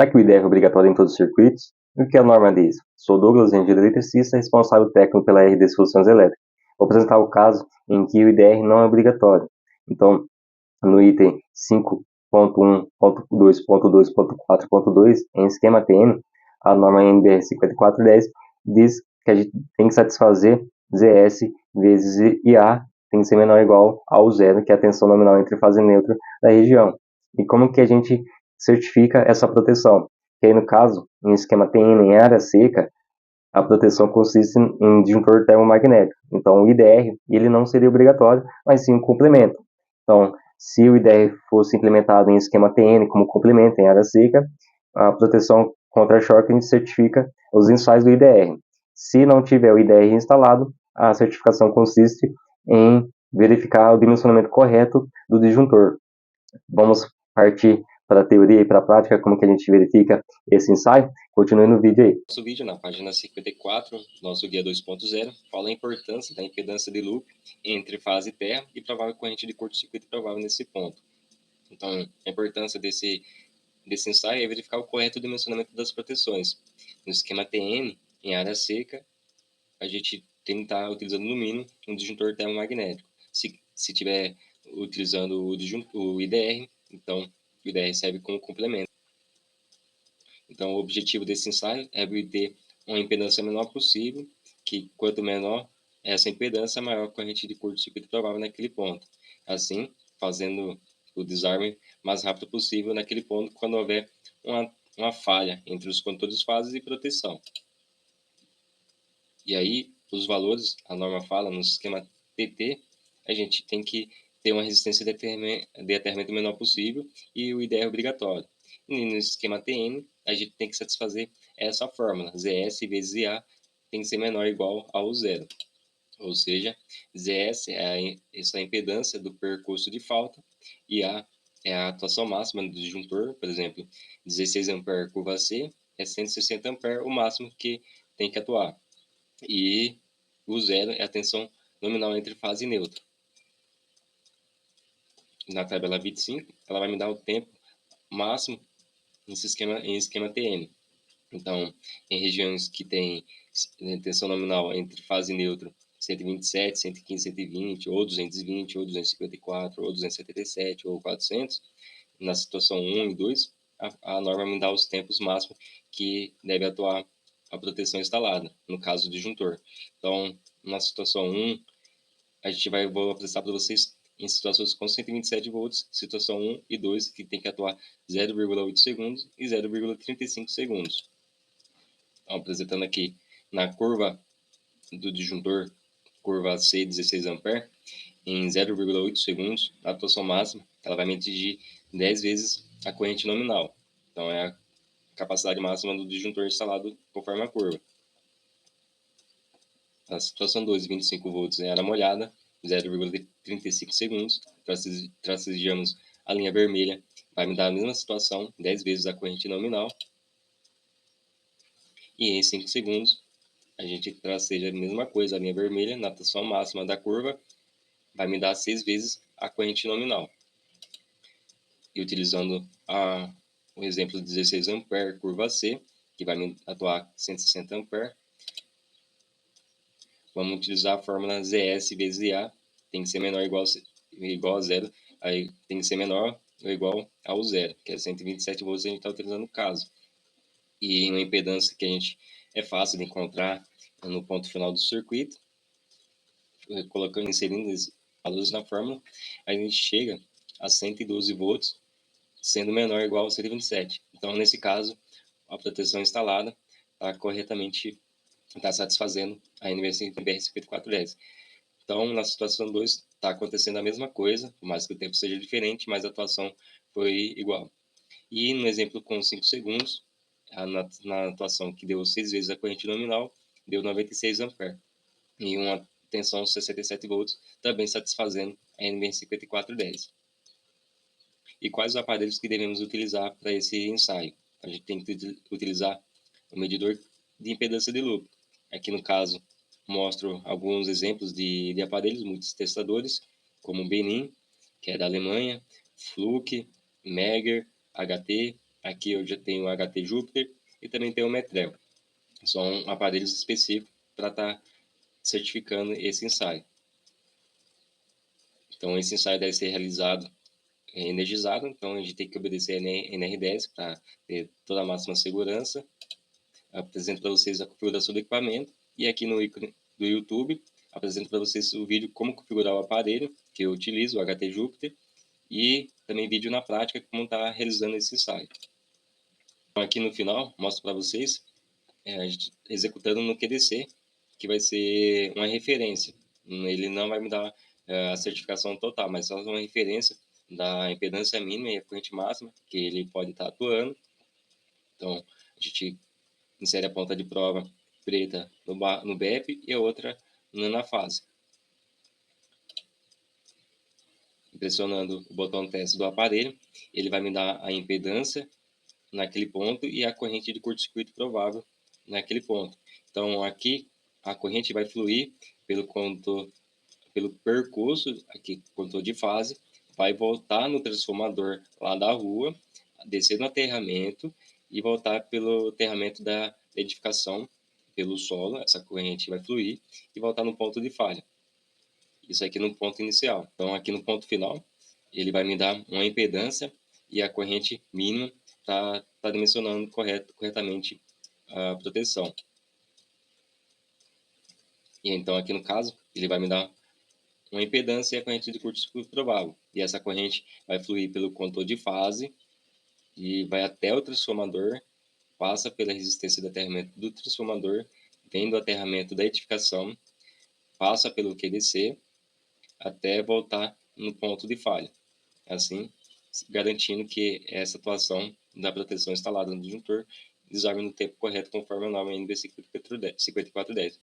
Será que o IDR é obrigatório em todos os circuitos? E o que a norma diz? Sou Douglas, engenheiro eletricista, responsável técnico pela RD Soluções Elétricas. Vou apresentar o caso em que o IDR não é obrigatório. Então, no item 5.1.2.2.4.2, em esquema TN, a norma NBR 5410 diz que a gente tem que satisfazer ZS vezes IA tem que ser menor ou igual ao zero, que é a tensão nominal entre fase neutra da região. E como que a gente certifica essa proteção? Que aí, no caso, em esquema TN em área seca, a proteção consiste em disjuntor termomagnético. Então, o IDR ele não seria obrigatório, mas sim um complemento. Então, se o IDR fosse implementado em esquema TN como complemento em área seca, a proteção contra choque a gente certifica os ensaios do IDR. Se não tiver o IDR instalado, a certificação consiste em verificar o dimensionamento correto do disjuntor. Vamos partir para a teoria e para a prática, como que a gente verifica esse ensaio? Continue no vídeo aí. Nosso vídeo, na página 54, nosso guia 2.0, fala a importância da impedância de loop entre fase e terra e provável corrente de curto-circuito provável nesse ponto. Então, a importância desse ensaio é verificar o correto dimensionamento das proteções. No esquema TN, em área seca, a gente tem que estar utilizando no mínimo um disjuntor termomagnético. Se tiver utilizando o IDR, então o IDR serve como complemento. Então, o objetivo desse ensaio é obter uma impedância menor possível, que quanto menor essa impedância, maior a corrente de curto-circuito provável naquele ponto. Assim, fazendo o desarme mais rápido possível naquele ponto quando houver uma falha entre os condutores fases e proteção. E aí, os valores, a norma fala, no esquema TT, a gente tem que ter uma resistência de aterramento menor possível e o IDR obrigatório. E no esquema TN, a gente tem que satisfazer essa fórmula, ZS vezes IA tem que ser menor ou igual ao zero. Ou seja, ZS é essa impedância do percurso de falta, IA é a atuação máxima do disjuntor, por exemplo, 16 A curva C é 160 A o máximo que tem que atuar. E o zero é a tensão nominal entre fase e neutra. Na tabela 25, ela vai me dar o tempo máximo em esquema TN. Então, em regiões que tem tensão nominal entre fase e neutra 127, 115, 120, ou 220, ou 254, ou 277, ou 400, na situação 1 e 2, a norma me dá os tempos máximos que deve atuar a proteção instalada, no caso do disjuntor. Então, na situação 1, vou apresentar para vocês em situações com 127 volts, situação 1 e 2, que tem que atuar 0,8 segundos e 0,35 segundos. Então, apresentando aqui na curva do disjuntor, curva C, 16 A, em 0,8 segundos, a atuação máxima, ela vai me atingir 10 vezes a corrente nominal. Então, é a capacidade máxima do disjuntor instalado conforme a curva. A situação 2, 25 volts em área molhada, 0,35 segundos. Tracejamos a linha vermelha, vai me dar a mesma situação, 10 vezes a corrente nominal. E em 5 segundos, a gente traceja a mesma coisa, a linha vermelha, na atuação máxima da curva, vai me dar 6 vezes a corrente nominal. E utilizando o exemplo de 16 A, curva C, que vai me atuar 160 A, vamos utilizar a fórmula ZS vezes IA, tem que ser menor ou igual a zero, aí tem que ser menor ou igual ao zero, que é 127 volts a gente está utilizando no caso. E uma impedância que a gente é fácil de encontrar no ponto final do circuito, inserindo a luz na fórmula, a gente chega a 112 volts, sendo menor ou igual a 127. Então, nesse caso, a proteção instalada está corretamente satisfazendo a NBR 5410. Então, na situação 2, está acontecendo a mesma coisa, por mais que o tempo seja diferente, mas a atuação foi igual. E no exemplo com 5 segundos, na atuação que deu 6 vezes a corrente nominal, deu 96 A. E uma tensão 67 volts, também satisfazendo a NBR 5410. E quais os aparelhos que devemos utilizar para esse ensaio? A gente tem que utilizar o medidor de impedância de loop. Aqui no caso, mostro alguns exemplos de aparelhos multitestadores, como o Benin, que é da Alemanha, Fluke, Megger, HT, Aqui eu já tenho o HT Jupyter e também tenho o Metrel. São aparelhos específicos para estar certificando esse ensaio. Então, esse ensaio deve ser realizado energizado, então a gente tem que obedecer a NR10 para ter toda a máxima segurança. Apresento para vocês a configuração do equipamento e aqui no ícone do YouTube apresento para vocês o vídeo como configurar o aparelho que eu utilizo, o HT Jupyter, e também vídeo na prática como está realizando esse ensaio. Então, aqui no final mostro para vocês a gente executando no QDC, que vai ser uma referência. Ele não vai me dar a certificação total, mas só uma referência da impedância mínima e a corrente máxima que ele pode estar atuando. Então, a gente insere a ponta de prova preta no BEP e a outra na fase. Pressionando o botão teste do aparelho, ele vai me dar a impedância naquele ponto e a corrente de curto-circuito provável naquele ponto. Então, aqui a corrente vai fluir pelo percurso, aqui controle de fase, vai voltar no transformador lá da rua, descer no aterramento e voltar pelo aterramento da edificação, pelo solo, essa corrente vai fluir e voltar no ponto de falha. Isso aqui no ponto inicial. Então, aqui no ponto final, ele vai me dar uma impedância e a corrente mínima está dimensionando corretamente a proteção. E então, aqui no caso, ele vai me dar uma impedância e a corrente de curto-circuito provável. E essa corrente vai fluir pelo controle de fase e vai até o transformador, passa pela resistência de aterramento do transformador, vem do aterramento da edificação, passa pelo QDC, até voltar no ponto de falha. Assim, garantindo que essa atuação da proteção instalada no disjuntor desarme no tempo correto conforme a norma NB 5410.